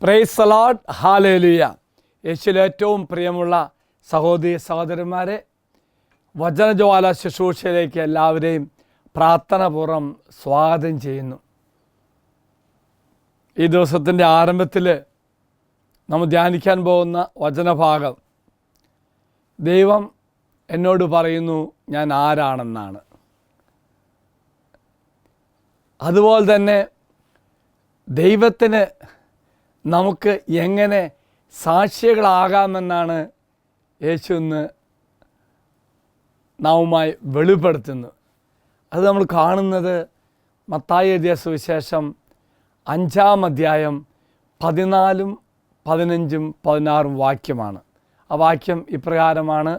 Price the Lord, hallelujah. യേശുവിൽ ഏറ്റവും പ്രിയമുള്ള സഹോദരി സഹോദരന്മാരെ, വചനജ്വാല ശുശ്രൂഷയിലേക്ക് എല്ലാവരെയും പ്രാർത്ഥനാപൂർവ്വം സ്വാഗതം ചെയ്യുന്നു. ഈ ദിവസത്തിൻ്റെ ആരംഭത്തിൽ നമ്മൾ ധ്യാനിക്കാൻ പോകുന്ന വചനഭാഗം, ദൈവം എന്നോട് പറയുന്നു ഞാൻ ആരാണെന്നാണ്. അതുപോലെ തന്നെ ദൈവത്തിന് നമുക്ക് എങ്ങനെ സാക്ഷികളാകാമെന്നാണ് യേശു ഇന്ന് നാവുമായി വെളിപ്പെടുത്തുന്നത്. അത് നമ്മൾ കാണുന്നത് മത്തായി എഴുതിയ സുവിശേഷം 5-ാം അധ്യായം 14, 15, 16 വാക്യമാണ്. ആ വാക്യം ഇപ്രകാരമാണ്.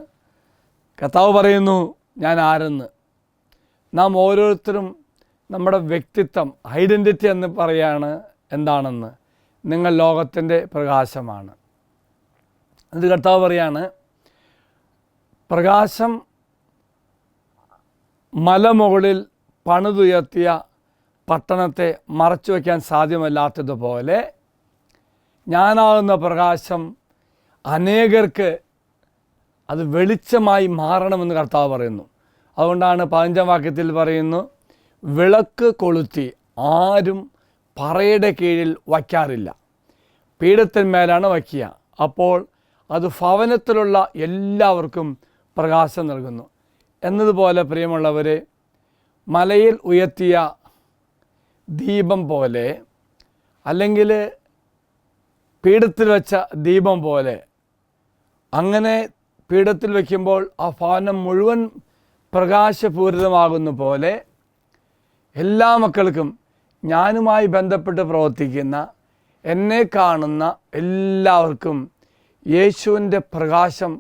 കർത്താവ് പറയുന്നു ഞാൻ ആരെന്ന്. നാം ഓരോരുത്തരും നമ്മുടെ വ്യക്തിത്വം, ഐഡൻറ്റിറ്റി എന്ന് പറയാണ് എന്താണെന്ന്. നിങ്ങൾ ലോകത്തിൻ്റെ പ്രകാശമാണ്. അത് കർത്താവ് പറയാണ്, പ്രകാശം മലമുകളിൽ പണിതുയർത്തിയ പട്ടണത്തെ മറച്ചു വയ്ക്കാൻ സാധ്യമല്ലാത്തതുപോലെ ഞാനാകുന്ന പ്രകാശം അനേകർക്ക് അത് വെളിച്ചമായി മാറണമെന്ന് കർത്താവ് പറയുന്നു. അതുകൊണ്ടാണ് 15-ാം വാക്യത്തിൽ പറയുന്നു, വിളക്ക് കൊളുത്തി ആരും പറയുടെ കീഴിൽ വയ്ക്കാറില്ല, പീഠത്തിന്മേലാണ് വയ്ക്കുക. അപ്പോൾ അത് ഭവനത്തിലുള്ള എല്ലാവർക്കും പ്രകാശം നൽകുന്നു. എന്നതുപോലെ പ്രിയമുള്ളവരെ, മലയിൽ ഉയർത്തിയ ദീപം പോലെ, അല്ലെങ്കിൽ പീഠത്തിൽ വെച്ച ദീപം പോലെ, അങ്ങനെ പീഠത്തിൽ വയ്ക്കുമ്പോൾ ആ ഭവനം മുഴുവൻ പ്രകാശപൂരിതമാകുന്ന പോലെ എല്ലാ മക്കൾക്കും, ഞാനുമായി ബന്ധപ്പെട്ട് പ്രവർത്തിക്കുന്ന, എന്നെ കാണുന്ന എല്ലാവർക്കും യേശുവിൻ്റെ പ്രകാശം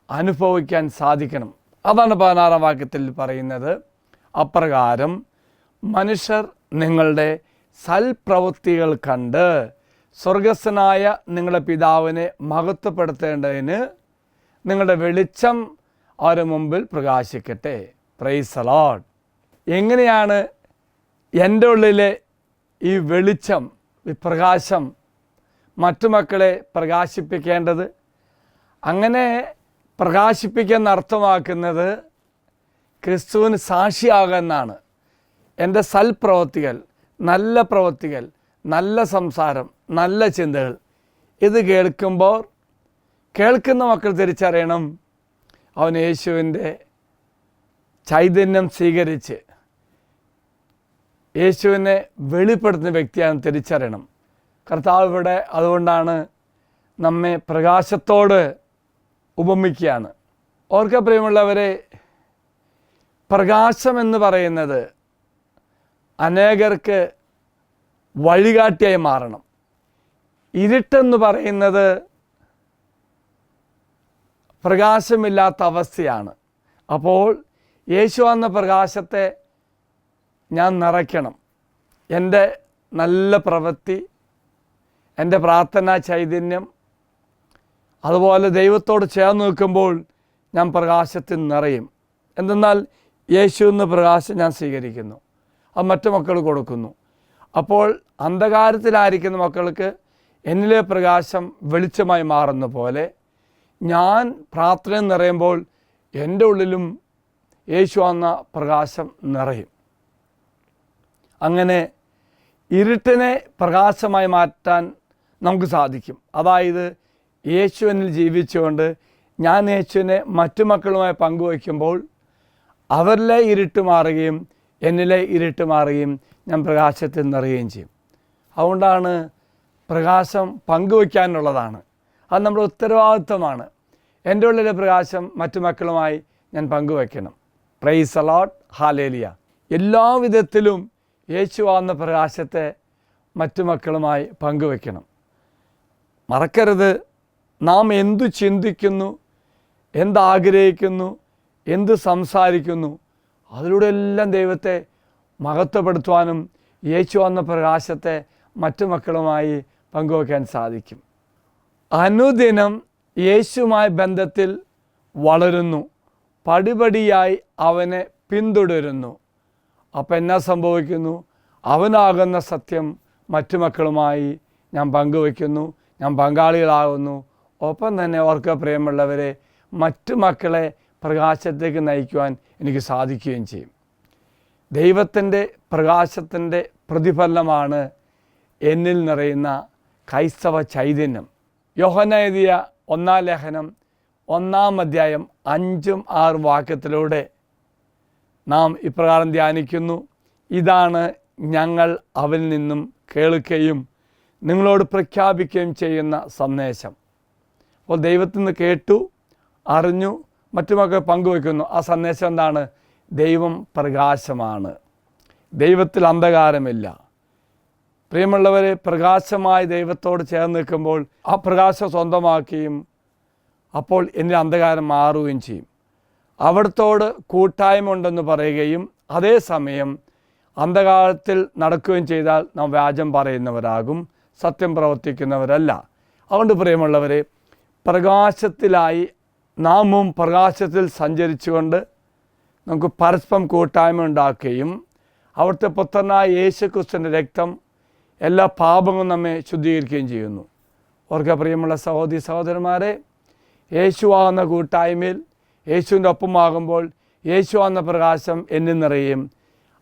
അനുഭവിക്കാൻ സാധിക്കണം. അതാണ് 16-ാം വാക്യത്തിൽ പറയുന്നത്. അപ്രകാരം മനുഷ്യർ നിങ്ങളുടെ സൽപ്രവൃത്തികൾ കണ്ട് സ്വർഗസ്ഥനായ നിങ്ങളുടെ പിതാവിനെ മഹത്വപ്പെടുത്തേണ്ടതിന് നിങ്ങളുടെ വെളിച്ചം അവരുടെ മുമ്പിൽ പ്രകാശിക്കട്ടെ. Price the Lord. എങ്ങനെയാണ് എൻ്റെ ഉള്ളിലെ ഈ വെളിച്ചം, ഈ പ്രകാശം മറ്റു മക്കളെ പ്രകാശിപ്പിക്കേണ്ടത്? അങ്ങനെ പ്രകാശിപ്പിക്കുന്ന അർത്ഥമാക്കുന്നത് ക്രിസ്തുവിന് സാക്ഷിയാകുന്നതാണ്. എൻ്റെ സൽപ്രവൃത്തികൾ, നല്ല പ്രവൃത്തികൾ, നല്ല സംസാരം, നല്ല ചിന്തകൾ, ഇത് കേൾക്കുമ്പോൾ കേൾക്കുന്ന മക്കൾ തിരിച്ചറിയണം, അവൻ യേശുവിൻ്റെ ചൈതന്യം സ്വീകരിച്ച് യേശുവിനെ വെളിപ്പെടുത്തുന്ന വ്യക്തിയാണെന്ന് തിരിച്ചറിയണം. കർത്താവ് ഇവിടെ അതുകൊണ്ടാണ് നമ്മെ പ്രകാശത്തോട് ഉപമിക്കുകയാണ്. ഓർക്ക പ്രിയമുള്ളവരെ, പ്രകാശം എന്ന് പറയുന്നത് അനേകർക്ക് വഴികാട്ടിയായി മാറണം. ഇരുട്ടെന്ന് പറയുന്നത് പ്രകാശമില്ലാത്ത അവസ്ഥയാണ്. അപ്പോൾ യേശു എന്ന പ്രകാശത്തെ ഞാൻ നിറയ്ക്കണം. എൻ്റെ നല്ല പ്രവൃത്തി, എൻ്റെ പ്രാർത്ഥനാ ചൈതന്യം, അതുപോലെ ദൈവത്തോട് ചേർന്ന് നിൽക്കുമ്പോൾ ഞാൻ പ്രകാശത്തിൽ നിറയും. എന്തെന്നാൽ യേശു എന്ന പ്രകാശം ഞാൻ സ്വീകരിക്കുന്നു, അത് മറ്റു മക്കൾ കൊടുക്കുന്നു. അപ്പോൾ അന്ധകാരത്തിലായിരിക്കുന്ന മക്കൾക്ക് എന്നിലെ പ്രകാശം വെളിച്ചമായി മാറുന്ന പോലെ ഞാൻ പ്രാർത്ഥന നിറയുമ്പോൾ എൻ്റെ ഉള്ളിലും യേശു എന്ന പ്രകാശം നിറയും. അങ്ങനെ ഇരുട്ടിനെ പ്രകാശമായി മാറ്റാൻ നമുക്ക് സാധിക്കും. അതായത് യേശുവിനിൽ ജീവിച്ചുകൊണ്ട് ഞാൻ യേശുവിനെ മറ്റു മക്കളുമായി പങ്കുവയ്ക്കുമ്പോൾ അവരിലെ ഇരുട്ട് മാറുകയും എന്നിലെ ഇരുട്ട് മാറുകയും ഞാൻ പ്രകാശത്തിൽ നിറയുകയും ചെയ്യും. അതുകൊണ്ടാണ് പ്രകാശം പങ്കുവയ്ക്കാനുള്ളതാണ്. അത് നമ്മുടെ ഉത്തരവാദിത്വമാണ്. എൻ്റെ ഉള്ളിലെ പ്രകാശം മറ്റു മക്കളുമായി ഞാൻ പങ്കുവയ്ക്കണം. പ്രൈസ് ദി ലോർഡ്, ഹല്ലേലൂയ. എല്ലാ വിധത്തിലും യേശു ആകുന്ന പ്രകാശത്തെ മറ്റു മക്കളുമായി പങ്കുവയ്ക്കണം. മറക്കരുത്, നാം എന്തു ചിന്തിക്കുന്നു, എന്താഗ്രഹിക്കുന്നു, എന്ത് സംസാരിക്കുന്നു, അതിലൂടെ എല്ലാം ദൈവത്തെ മഹത്വപ്പെടുത്തുവാനും യേശു എന്ന പ്രകാശത്തെ മറ്റു മക്കളുമായി പങ്കുവയ്ക്കാൻ സാധിക്കും. അനുദിനം യേശുവുമായി ബന്ധത്തിൽ വളരുന്നു, പടിപടിയായി അവനെ പിന്തുടരുന്നു. അപ്പം എന്നാ സംഭവിക്കുന്നു? അവനാകുന്ന സത്യം മറ്റു മക്കളുമായി ഞാൻ പങ്കുവയ്ക്കുന്നു, ഞാൻ പങ്കാളികളാകുന്നു. ഒപ്പം തന്നെ ഓർക്കുക പ്രിയമുള്ളവരെ, മറ്റു മക്കളെ പ്രകാശത്തേക്ക് നയിക്കുവാൻ എനിക്ക് സാധിക്കുകയും ചെയ്യും. ദൈവത്തിൻ്റെ പ്രകാശത്തിൻ്റെ പ്രതിഫലനമാണ് എന്നിൽ നിറയുന്ന ക്രൈസ്തവ ചൈതന്യം. യോഹന്നാൻ എഴുതിയ 1-ാം ലേഖനം 1-ാം അധ്യായം 5-6 വാക്യത്തിലൂടെ നാം ഇപ്രകാരം ധ്യാനിക്കുന്നു: ഇതാണ് ഞങ്ങൾ അവനിൽ നിന്നും കേൾക്കുകയും നിങ്ങളോട് പ്രഖ്യാപിക്കുകയും ചെയ്യുന്ന സന്ദേശം. അപ്പോൾ ദൈവത്തിൽ നിന്ന് കേട്ടു, അറിഞ്ഞു, മറ്റുമൊക്കെ പങ്കുവയ്ക്കുന്നു. ആ സന്ദേശം എന്താണ്? ദൈവം പ്രകാശമാണ്, ദൈവത്തിൽ അന്ധകാരമില്ല. പ്രിയമുള്ളവരെ, പ്രകാശമായി ദൈവത്തോട് ചേർന്ന് നിൽക്കുമ്പോൾ ആ പ്രകാശം സ്വന്തമാക്കുകയും അപ്പോൾ എന്നിൽ അന്ധകാരം മാറുകയും ചെയ്യും. അവിടത്തോട് കൂട്ടായ്മ ഉണ്ടെന്ന് പറയുകയും അതേസമയം അന്ധകാരത്തിൽ നടക്കുകയും ചെയ്താൽ നാം വ്യാജം പറയുന്നവരാകും, സത്യം പ്രവർത്തിക്കുന്നവരല്ല. അതുകൊണ്ട് പ്രിയമുള്ളവരെ, പ്രകാശത്തിലായി നാമും പ്രകാശത്തിൽ സഞ്ചരിച്ചുകൊണ്ട് നമുക്ക് പരസ്പരം കൂട്ടായ്മ ഉണ്ടാക്കുകയും അവിടുത്തെ പുത്രനായ യേശുക്രിസ്തുവിൻ്റെ രക്തം എല്ലാ പാപങ്ങളും നമ്മെ ശുദ്ധീകരിക്കുകയും ചെയ്യുന്നു. ഓർക്കുക പ്രിയമുള്ള സഹോദരി സഹോദരന്മാരെ, യേശുവാകുന്ന കൂട്ടായ്മയിൽ യേശുവിൻ്റെ ഒപ്പമാകുമ്പോൾ യേശുവാകുന്ന പ്രകാശം എന്നിൽ നിറയും.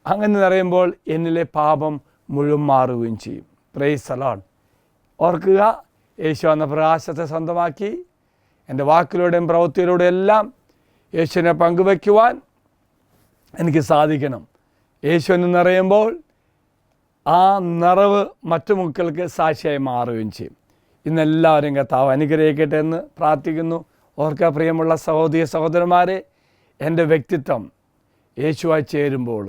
അങ്ങനെ നിറയുമ്പോൾ എന്നിലെ പാപം മുഴുവൻ മാറുകയും ചെയ്യും. Price the Lord. ഓർക്കുക, യേശുവാകുന്ന പ്രകാശത്തെ സ്വന്തമാക്കി എൻ്റെ വാക്കിലൂടെയും പ്രവൃത്തിയിലൂടെയും എല്ലാം യേശുവിനെ പങ്കുവയ്ക്കുവാൻ എനിക്ക് സാധിക്കണം. യേശുവിനെ നിറയുമ്പോൾ ആ നിറവ് മറ്റു മക്കൾക്ക് സാക്ഷിയായി മാറുകയും ചെയ്യും. ഇന്നെല്ലാവരും കർത്താവ് അനുഗ്രഹിക്കട്ടെ എന്ന് പ്രാർത്ഥിക്കുന്നു. ഓർക്കുക പ്രിയമുള്ള സഹോദരി സഹോദരന്മാരെ, എൻ്റെ വ്യക്തിത്വം യേശുവായി ചേരുമ്പോൾ,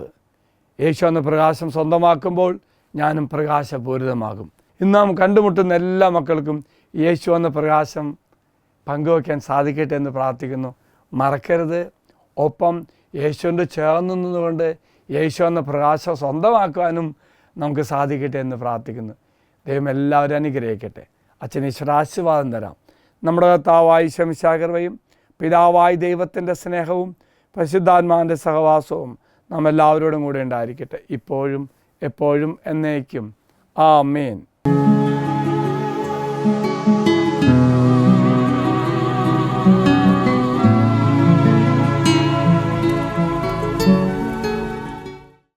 യേശു എന്ന പ്രകാശം സ്വന്തമാക്കുമ്പോൾ ഞാനും പ്രകാശപൂരിതമാകും. ഇന്ന് നാം കണ്ടുമുട്ടുന്ന എല്ലാ മക്കൾക്കും യേശു എന്ന പ്രകാശം പങ്കുവയ്ക്കാൻ സാധിക്കട്ടെ എന്ന് പ്രാർത്ഥിക്കുന്നു. മറക്കരുത്. ഒപ്പം യേശുവിൻ്റെ ചേർന്ന് നിന്നുകൊണ്ട് യേശു എന്ന പ്രകാശം സ്വന്തമാക്കുവാനും നമുക്ക് സാധിക്കട്ടെ എന്ന് പ്രാർത്ഥിക്കുന്നു. ദൈവം എല്ലാവരും അനുഗ്രഹിക്കട്ടെ. അച്ഛൻ ഈശ്വരാശീർവാദം തരാം. നമ്മുടെ കർത്താവായ ശംശാകർവയും പിതാവായ ദൈവത്തിൻ്റെ സ്നേഹവും പരിശുദ്ധാത്മാവിൻ്റെ സഹവാസവും നാം എല്ലാവരോടും കൂടെ ഉണ്ടായിരിക്കട്ടെ, ഇപ്പോഴും എപ്പോഴും എന്നേക്കും. ആമേൻ.